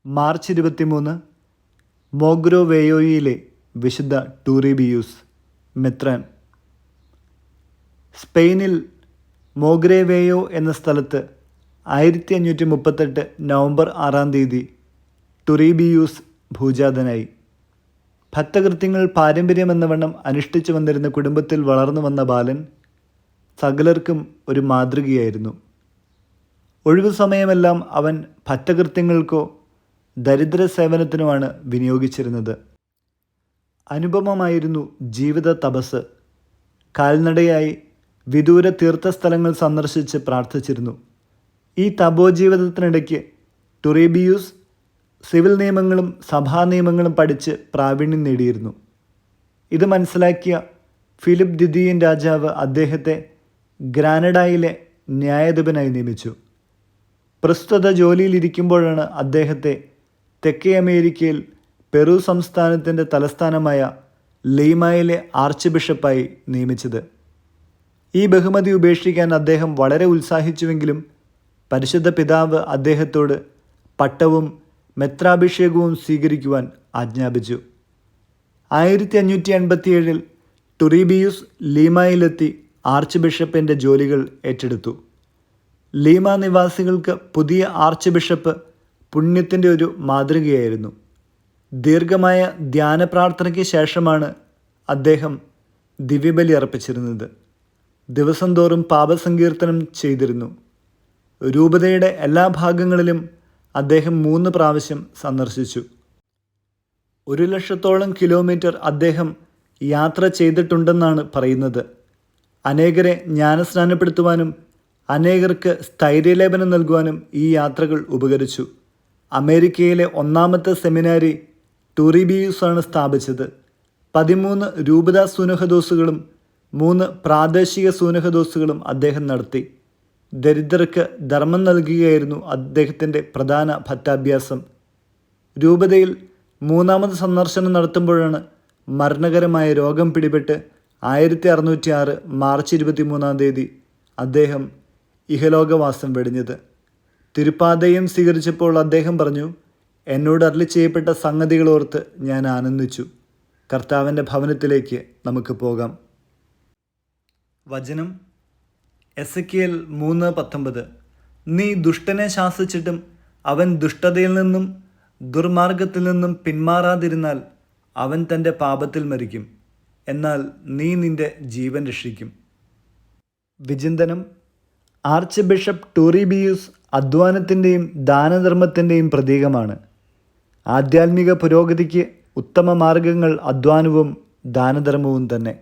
March 23 മോഗ്രോവേയോയിലെ വിശുദ്ധ ടൂറിബിയൂസ് മെത്രാൻ. സ്പെയിനിൽ മോഗ്രേവേയോ എന്ന സ്ഥലത്ത് 1538 നവംബർ 6 ടൂറിബിയൂസ് ഭൂജാതനായി. ഭക്തകൃത്യങ്ങൾ പാരമ്പര്യമെന്നവണ്ണം അനുഷ്ഠിച്ചു വന്നിരുന്ന കുടുംബത്തിൽ വളർന്നു വന്ന ബാലൻ സകലർക്കും ഒരു മാതൃകയായിരുന്നു. ഒഴിവു സമയമെല്ലാം അവൻ ഭക്തകൃത്യങ്ങൾക്കോ ദരിദ്ര സേവനത്തിനുമാണ് വിനിയോഗിച്ചിരുന്നത്. അനുപമമായിരുന്നു ജീവിത തപസ്. കാൽനടയായി വിദൂര തീർത്ഥസ്ഥലങ്ങൾ സന്ദർശിച്ച് പ്രാർത്ഥിച്ചിരുന്നു. ഈ തപോജീവിതത്തിനിടയ്ക്ക് ടൂറിബിയൂസ് സിവിൽ നിയമങ്ങളും സഭാ നിയമങ്ങളും പഠിച്ച് പ്രാവീണ്യം നേടിയിരുന്നു. ഇത് മനസ്സിലാക്കിയ ഫിലിപ്പ് ദ്വിതീയൻ രാജാവ് അദ്ദേഹത്തെ ഗ്രാനഡയിലെ ന്യായാധിപനായി നിയമിച്ചു. പ്രസ്തുത ജോലിയിലിരിക്കുമ്പോഴാണ് അദ്ദേഹത്തെ തെക്കേ അമേരിക്കയിൽ പെറു സംസ്ഥാനത്തിൻ്റെ തലസ്ഥാനമായ ലീമയിലെ ആർച്ച് ബിഷപ്പായി നിയമിച്ചത്. ഈ ബഹുമതി ഉപേക്ഷിക്കാൻ അദ്ദേഹം വളരെ ഉത്സാഹിച്ചുവെങ്കിലും പരിശുദ്ധ പിതാവ് അദ്ദേഹത്തോട് പട്ടവും മെത്രാഭിഷേകവും സ്വീകരിക്കുവാൻ ആജ്ഞാപിച്ചു. 1587 ടൂറിബിയൂസ് ലീമയിലെത്തി ആർച്ച് ബിഷപ്പിൻ്റെ ജോലികൾ ഏറ്റെടുത്തു. ലീമ നിവാസികൾക്ക് പുതിയ ആർച്ച് ബിഷപ്പ് പുണ്യത്തിൻ്റെ ഒരു മാതൃകയായിരുന്നു. ദീർഘമായ ധ്യാന പ്രാർത്ഥനയ്ക്ക് ശേഷമാണ് അദ്ദേഹം ദിവ്യബലി അർപ്പിച്ചിരുന്നത്. ദിവസം തോറും പാപസങ്കീർത്തനം ചെയ്തിരുന്നു. രൂപതയുടെ എല്ലാ ഭാഗങ്ങളിലും അദ്ദേഹം 3 പ്രാവശ്യം സന്ദർശിച്ചു. 100,000-ഓളം കിലോമീറ്റർ അദ്ദേഹം യാത്ര ചെയ്തിട്ടുണ്ടെന്നാണ് പറയുന്നത്. അനേകരെ ജ്ഞാനസ്നാനപ്പെടുത്തുവാനും അനേകർക്ക് സ്ഥൈര്യലേപനം നൽകുവാനും ഈ യാത്രകൾ ഉപകരിച്ചു. അമേരിക്കയിലെ ഒന്നാമത്തെ സെമിനാരി ടൂറിബിയൂസാണ് സ്ഥാപിച്ചത്. 13 രൂപതാ സൂനഹദോസുകളും 3 പ്രാദേശിക സൂനഹദോസുകളും അദ്ദേഹം നടത്തി. ദരിദ്രർക്ക് ധർമ്മം നൽകുകയായിരുന്നു അദ്ദേഹത്തിൻ്റെ പ്രധാന ഭക്താഭ്യാസം. രൂപതയിൽ 3ാമത് സന്ദർശനം നടത്തുമ്പോഴാണ് മരണകരമായ രോഗം പിടിപെട്ട് 1606 മാർച്ച് 23 അദ്ദേഹം ഇഹലോകവാസം വെടിഞ്ഞത്. തിരുപ്പാതയും സ്വീകരിച്ചപ്പോൾ അദ്ദേഹം പറഞ്ഞു, എന്നോട് അരുളി ചെയ്യപ്പെട്ട സംഗതികളോർത്ത് ഞാൻ ആനന്ദിച്ചു. കർത്താവിൻ്റെ ഭവനത്തിലേക്ക് നമുക്ക് പോകാം. വചനം എസെക്കിയേൽ 3:19. നീ ദുഷ്ടനെ ശാസിച്ചിട്ടും അവൻ ദുഷ്ടതയിൽ നിന്നും ദുർമാർഗത്തിൽ നിന്നും പിന്മാറാതിരുന്നാൽ അവൻ തൻ്റെ പാപത്തിൽ മരിക്കും, എന്നാൽ നീ നിൻ്റെ ജീവൻ രക്ഷിക്കും. വിചിന്തനം. ആർച്ച് ബിഷപ്പ് ടൂറിബിയൂസ് അധ്വാനത്തിൻ്റെയും ദാനധർമ്മത്തിൻ്റെയും പ്രതീകമാണ്. ആധ്യാത്മിക പുരോഗതിക്ക് ഉത്തമ മാർഗങ്ങൾ അധ്വാനവും ദാനധർമ്മവും തന്നെ.